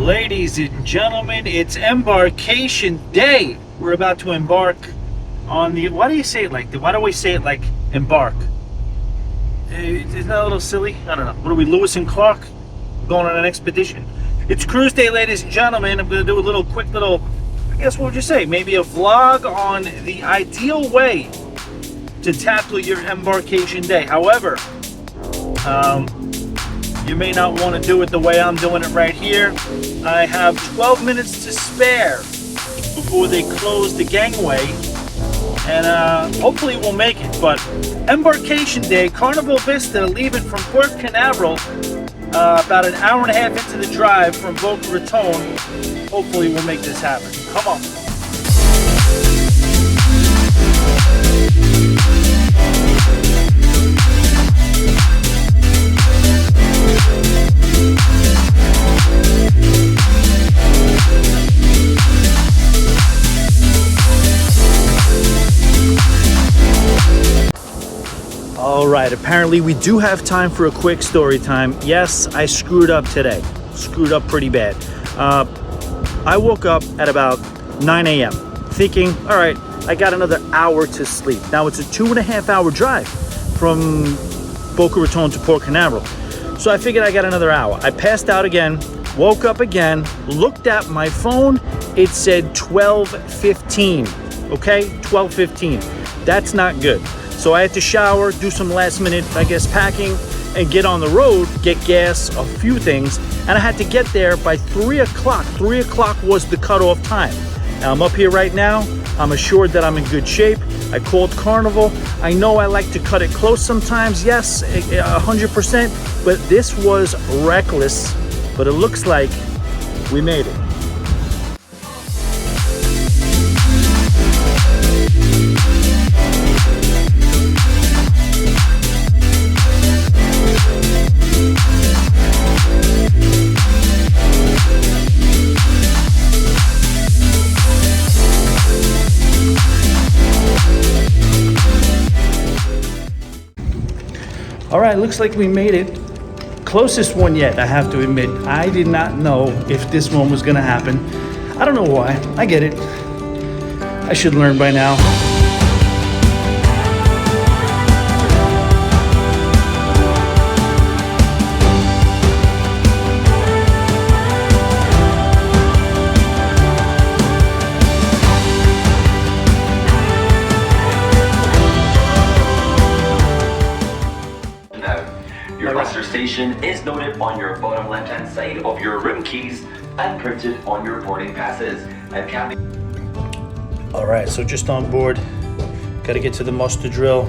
Ladies and gentlemen, it's Embarkation Day. We're about to embark on the... Why do you say it like that? Why do we say it like embark? Isn't that a little silly? I don't know. What are we, Lewis and Clark? Going on an expedition. It's Cruise Day, ladies and gentlemen. I'm going to do a little quick little... I guess what would you say? Maybe a vlog on the ideal way to tackle your Embarkation Day. However, you may not want to do it the way I'm doing it right here. I have 12 minutes to spare before they close the gangway, and hopefully we'll make it. But Embarkation Day, Carnival Vista, leaving from Port Canaveral, about an hour and a half into the drive from Boca Raton. Hopefully we'll make this happen. Come on. Alright, apparently we do have time for a quick story time. Yes, I screwed up today. Screwed up pretty bad. I woke up at about 9 a.m. thinking, alright, I got another hour to sleep. Now it's a 2.5 hour drive from Boca Raton to Port Canaveral. So I figured I got another hour. I passed out again, woke up again, looked at my phone, it said 12:15. Okay, 12:15. That's not good. So I had to shower, do some last minute, I guess, packing, and get on the road, get gas, a few things, and I had to get there by 3 o'clock. 3 o'clock was the cutoff time. Now I'm up here right now. I'm assured that I'm in good shape. I called Carnival. I know I like to cut it close sometimes, yes, 100%, but this was reckless, but it looks like we made it. All right, looks like we made it. Closest one yet, I have to admit. I did not know if this one was gonna happen. I don't know why, I get it. I should learn by now. Your muster station is noted on your bottom left-hand side of your room keys and printed on your boarding passes and can be... All right, so just on board, got to get to the muster drill.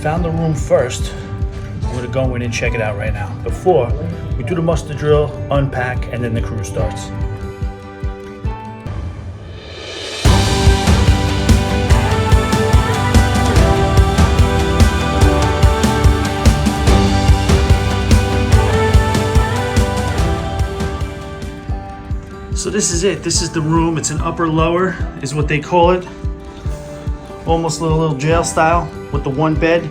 Found the room first. We're gonna go in and check it out right now. Before we do the muster drill, unpack, and then the cruise starts. So this is it. This is the room. It's an upper lower is what they call it. Almost a little jail style with the one bed.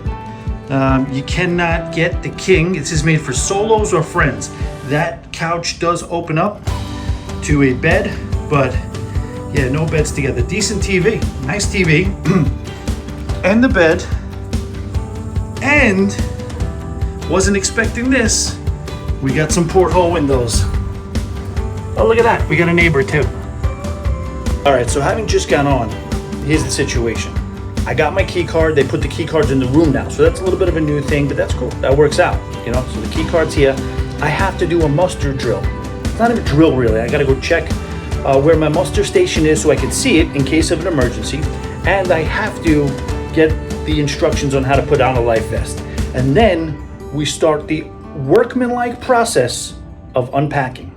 You cannot get the king. This is made for solos or friends. That couch does open up to a bed, but yeah, no beds together. Decent TV, nice TV, and the bed. And wasn't expecting this. We got some porthole windows. Oh, look at that. We got a neighbor too. All right, so having just gone on, here's the situation. I got my key card. They put the key cards in the room now. So that's a little bit of a new thing, but that's cool. That works out, you know? So the key card's here. I have to do a muster drill. It's not even a drill, really. I got to go check where my muster station is so I can see it in case of an emergency. And I have to get the instructions on how to put on a life vest. And then we start the workmanlike process of unpacking.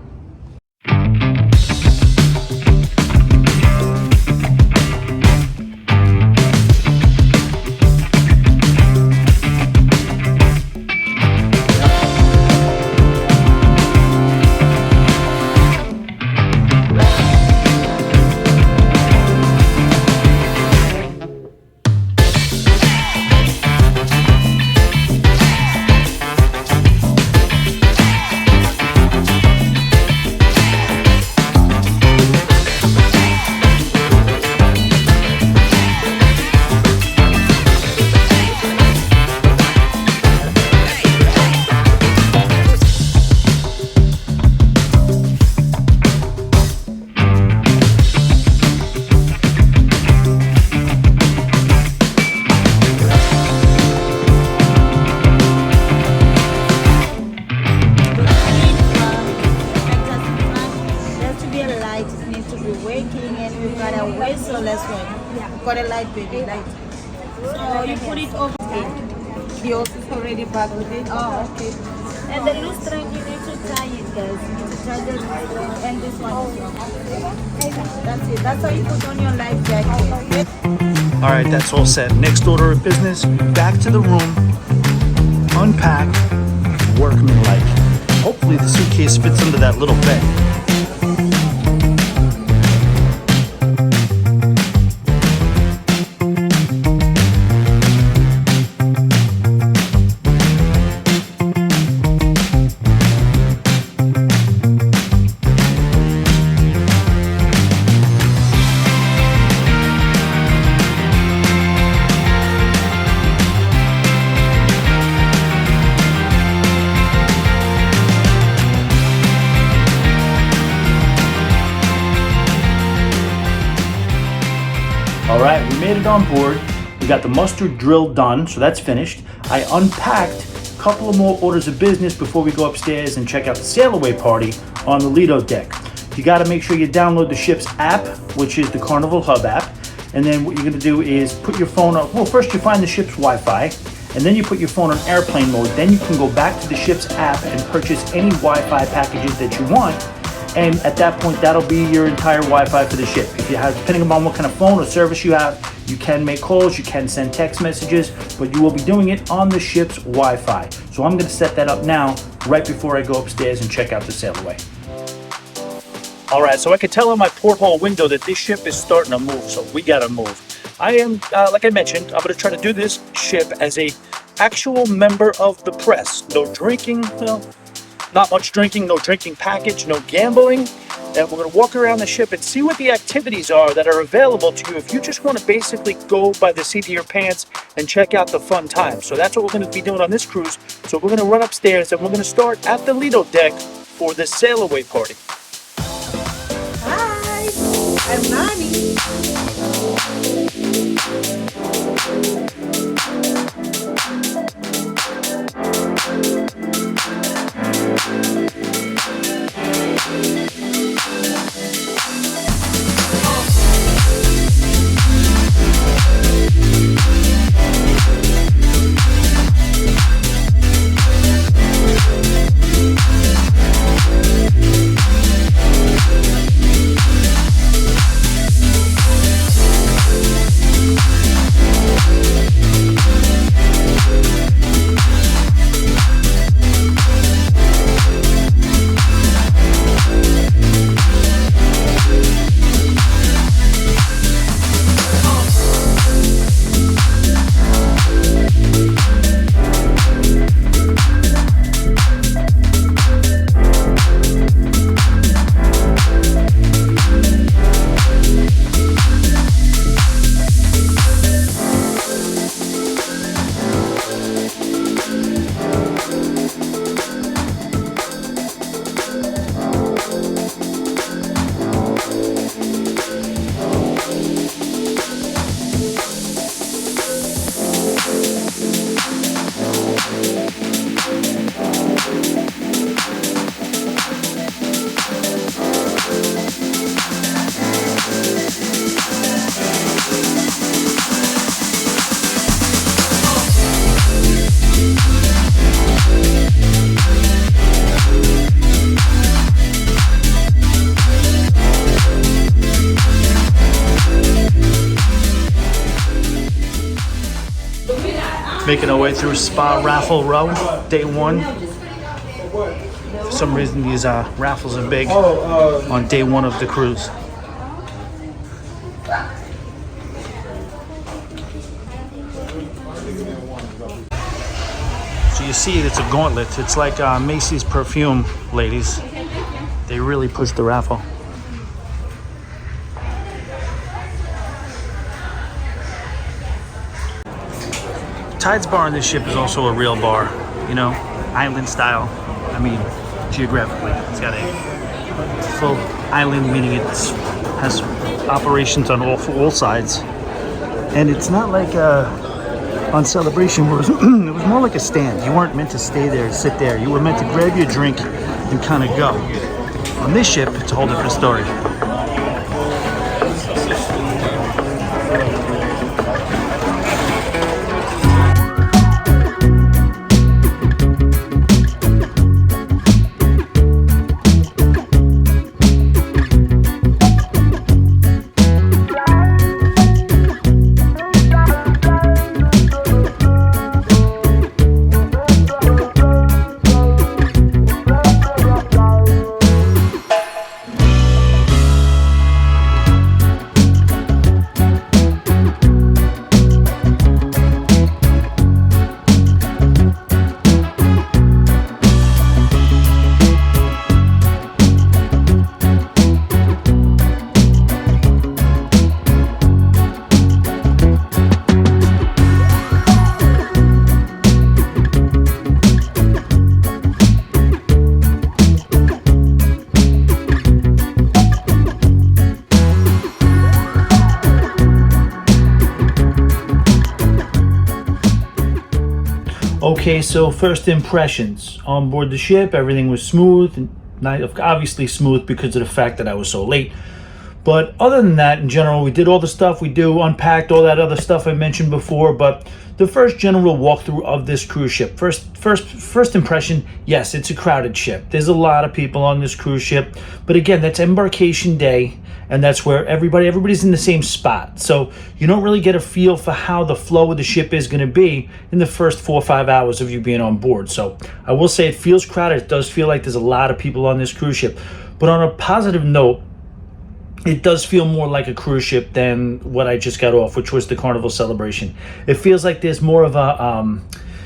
This one. Yeah. Got a light, baby, light. So you put it over here. The horse is already back with it. Oh, okay. And the loose string, you need to tie it, guys. You need to tie the loose string and this one as well. That's it. That's how you put on your life jacket. All right, that's all set. Next order of business, back to the room, unpack, workmanlike. Hopefully the suitcase fits under that little bed. All right, we made it on board. We got the mustard drill done, so that's finished. I unpacked a couple of more orders of business before we go upstairs and check out the sail away party on the Lido deck. You gotta make sure you download the ship's app, which is the Carnival Hub App. And then what you're gonna do is put your phone on, well, first you find the ship's Wi-Fi, and then you put your phone on airplane mode. Then you can go back to the ship's app and purchase any Wi-Fi packages that you want. And at that point, that'll be your entire Wi-Fi for the ship. If you have, depending on what kind of phone or service you have, you can make calls, you can send text messages, but you will be doing it on the ship's Wi-Fi. So I'm gonna set that up now, right before I go upstairs and check out the sail away. All right, so I can tell on my porthole window that this ship is starting to move, so we gotta move. I am, like I mentioned, I'm gonna try to do this ship as a actual member of the press. No drinking, well, not much drinking, no drinking package, no gambling. And we're going to walk around the ship and see what the activities are that are available to you if you just want to basically go by the seat of your pants and check out the fun times. So that's what we're going to be doing on this cruise. So we're going to run upstairs and we're going to start at the Lido deck for the sail away party. Hi, I'm Nani. Making our way through Spa Raffle Row, day one. For some reason, these raffles are big on day one of the cruise. So you see, it's a gauntlet. It's like Macy's perfume, ladies. They really push the raffle. Tides bar on this ship is also a real bar, you know, island style. I mean, geographically, it's got a full island, meaning it has operations on all sides. And it's not like on Celebration where it was more like a stand. You weren't meant to stay there and sit there. You were meant to grab your drink and kind of go. On this ship, it's a whole different story. Okay, so first impressions. On board the ship, everything was smooth, and obviously smooth because of the fact that I was so late. But other than that, in general, we did all the stuff we do, unpacked all that other stuff I mentioned before. But the first general walkthrough of this cruise ship, first impression, yes, it's a crowded ship. There's a lot of people on this cruise ship. But again, that's embarkation day, and that's where everybody's in the same spot. So you don't really get a feel for how the flow of the ship is going to be in the first 4 or 5 hours of you being on board. So I will say it feels crowded. It does feel like there's a lot of people on this cruise ship. But on a positive note, it does feel more like a cruise ship than what I just got off, which was the Carnival Celebration. It feels like there's more of a,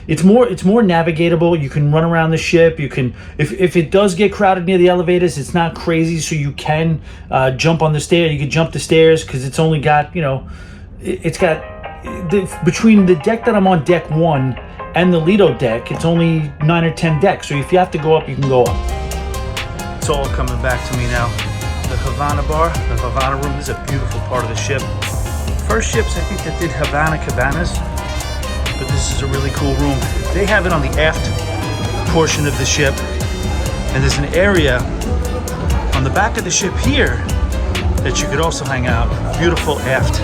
it's more navigatable. You can run around the ship. You can, if it does get crowded near the elevators, it's not crazy, so you can jump on the stair. You can jump the stairs because it's only got, it's got, between the deck that I'm on, deck 1, and the Lido deck, it's only 9 or 10 decks. So if you have to go up, you can go up. It's all coming back to me now. The Havana bar, the Havana room is a beautiful part of the ship. First ships, I think, that did Havana cabanas, but this is a really cool room. They have it on the aft portion of the ship, and there's an area on the back of the ship here that you could also hang out. Beautiful aft.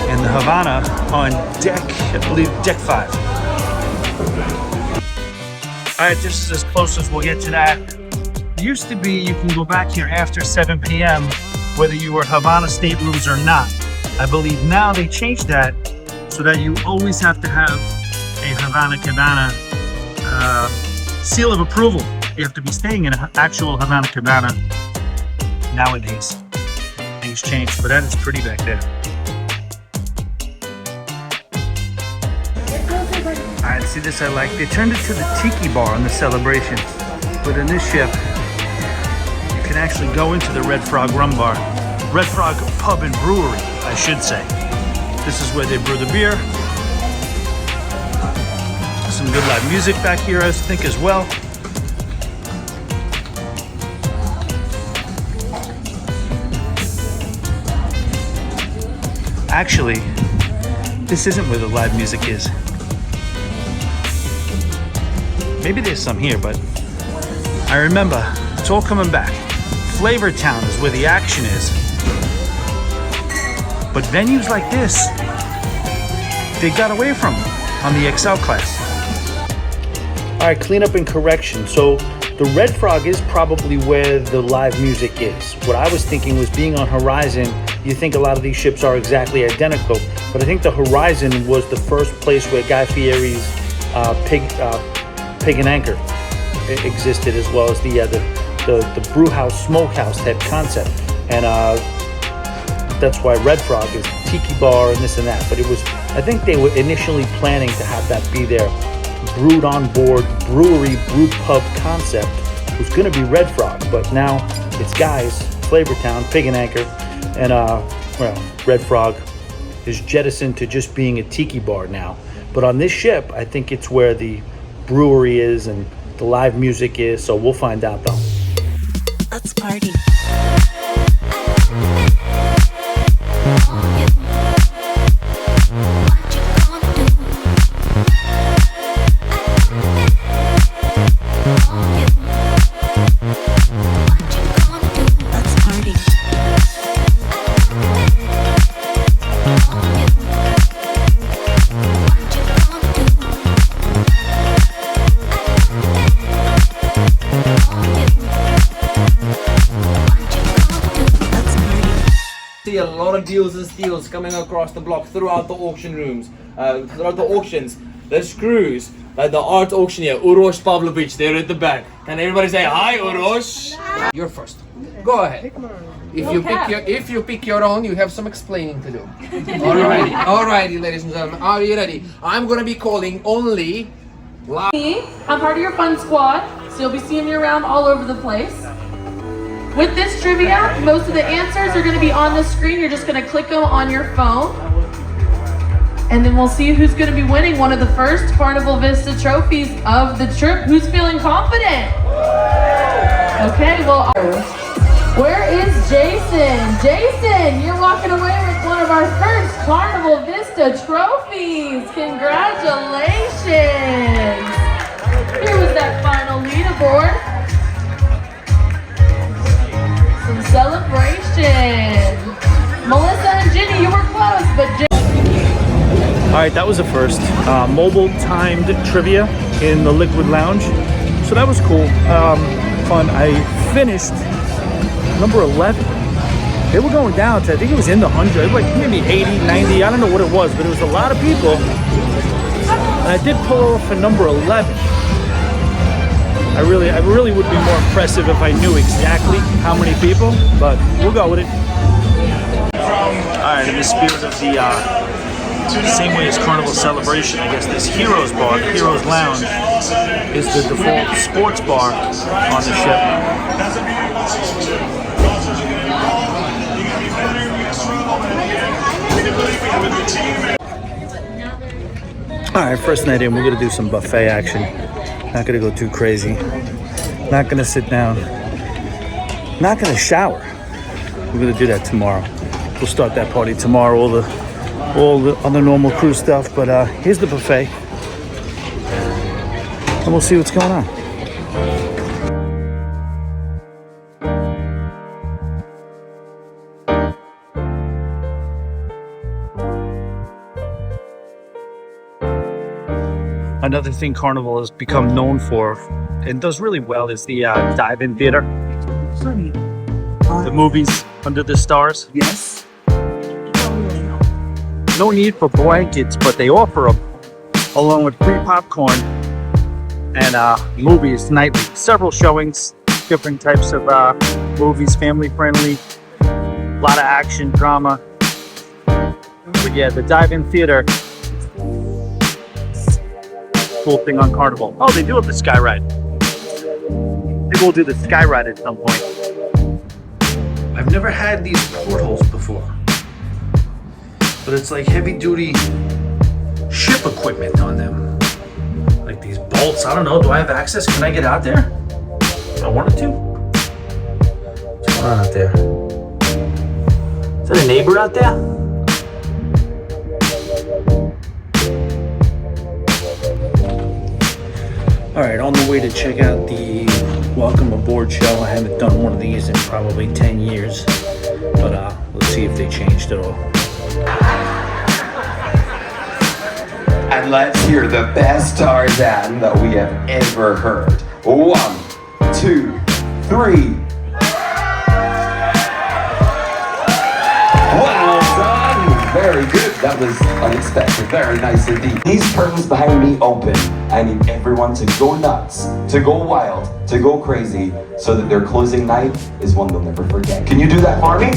And the Havana on deck, I believe, deck 5. All right, this is as close as we'll get to that. Used to be you can go back here after 7 p.m. whether you were Havana staterooms or not. I believe now they changed that so that you always have to have a Havana Cabana seal of approval. You have to be staying in an actual Havana Cabana nowadays. Things changed, but that is pretty back there. Alright, see this I like. They turned it to the tiki bar on the Celebration, but in this ship you can actually go into the Red Frog Rum Bar. Red Frog Pub and Brewery, I should say. This is where they brew the beer. Some good live music back here, I think, as well. Actually, this isn't where the live music is. Maybe there's some here, but I remember it's all coming back. Flavor Town is where the action is. But venues like this, they got away from on the XL class. All right, cleanup and correction. So the Red Frog is probably where the live music is. What I was thinking was, being on Horizon, you think a lot of these ships are exactly identical, but I think the Horizon was the first place where Guy Fieri's Pig and Anchor existed, as well as the brew house, smokehouse type concept. And that's why Red Frog is tiki bar and this and that. But it was, I think they were initially planning to have that be their brewed on board brewery brew pub concept. It was going to be Red Frog, but now it's Guy's, Flavor Town, Pig and Anchor, and Red Frog is jettisoned to just being a tiki bar now. But on this ship, I think it's where the brewery is and the live music is, so we'll find out though. Let's party. A lot of deals and steals coming across the block throughout the auction rooms, throughout the auctions. The screws, like the art auctioneer, Uroš Pavlovic, there at the back. Can everybody say hi, Uroš? You're first. Go ahead. If you pick your own, you have some explaining to do. Alrighty, ladies and gentlemen, are you ready? I'm gonna be calling only. I'm part of your fun squad, so you'll be seeing me around all over the place. With this trivia, most of the answers are going to be on the screen. You're just going to click them on your phone. And then we'll see who's going to be winning one of the first Carnival Vista trophies of the trip. Who's feeling confident? Okay, well, where is Jason? Jason, you're walking away with one of our first Carnival Vista trophies. Congratulations. Here was that final leaderboard. Some celebration. Melissa and Ginny, you were close, but All right, that was the first mobile timed trivia in the Liquid Lounge. So that was cool, fun. I finished number 11. They were going down to, I think it was in the 100, like maybe 80, 90, I don't know what it was, but it was a lot of people. And I did pull off for number 11. I really would be more impressive if I knew exactly how many people, but we'll go with it. All right, in the spirit of the same way as Carnival Celebration, I guess this Heroes Bar, Heroes Lounge, is the default sports bar on the ship. All right, first night in, we're gonna do some buffet action. Not gonna go too crazy. Not gonna sit down. Not gonna shower. We're gonna do that tomorrow. We'll start that party tomorrow. All the other normal crew stuff. But here's the buffet, and we'll see what's going on. Another thing Carnival has become known for and does really well is the Diing Theater. The movies under the stars. Yes. No need for blankets, but they offer them along with free popcorn and movies nightly. Several showings, different types of movies, family friendly, a lot of action, drama. But yeah, the Diing Theater. Cool thing on Carnival. Oh, they do have the sky ride. Maybe we'll do the sky ride at some point. I've never had these portholes before, but it's like heavy duty ship equipment on them. Like these bolts. I don't know. Do I have access? Can I get out there? If I wanted to? What's going on out there? Is that a neighbor out there? All right, on the way to check out the Welcome Aboard show. I haven't done one of these in probably 10 years, but let's see if they changed it all. And let's hear the best Tarzan that we have ever heard. 1, 2, 3. Well done! Very good. That was unexpected. Very nice indeed. These curtains behind me open. I need everyone to go nuts, to go wild, to go crazy, so that their closing night is one they'll never forget. Can you do that for me?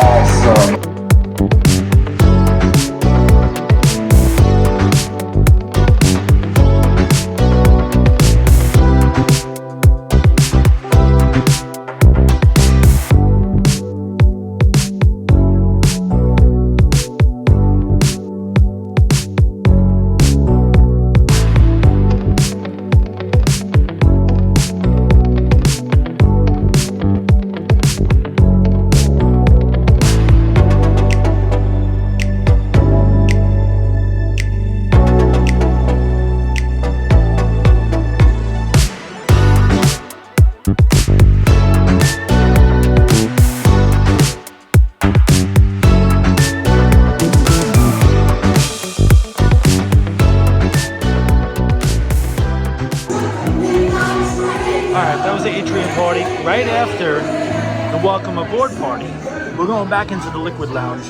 Awesome. Party right after the Welcome Aboard party. We're going back into the Liquid Lounge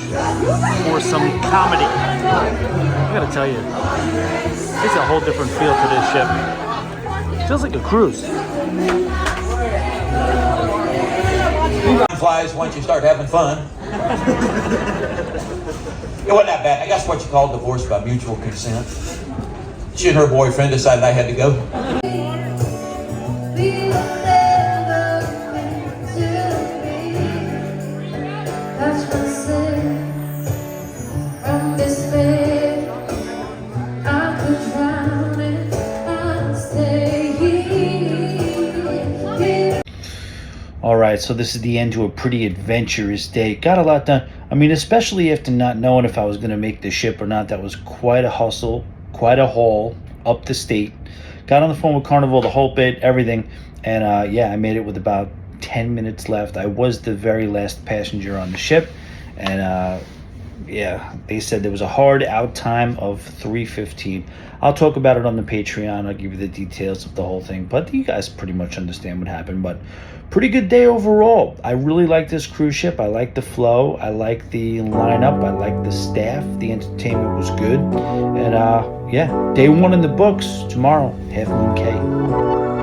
for some comedy. I gotta tell you, it's a whole different feel to this ship. Feels like a cruise. Flies once you start having fun. It wasn't that bad. I guess what you call divorce by mutual consent. She and her boyfriend decided I had to go. Alright, so this is the end to a pretty adventurous day. Got a lot done. I mean, especially after not knowing if I was going to make the ship or not. That was quite a hustle, quite a haul up the state. Got on the phone with Carnival, the whole bit, everything, and yeah, I made it with about 10 minutes left. I was the very last passenger on the ship, and yeah, they said there was a hard out time of 3:15. I'll talk about it on the Patreon. I'll give you the details of the whole thing, but you guys pretty much understand what happened. But pretty good day overall. I really like this cruise ship. I like the flow. I like the lineup. I like the staff. The entertainment was good. And yeah, day one in the books tomorrow, Half Moon Cay.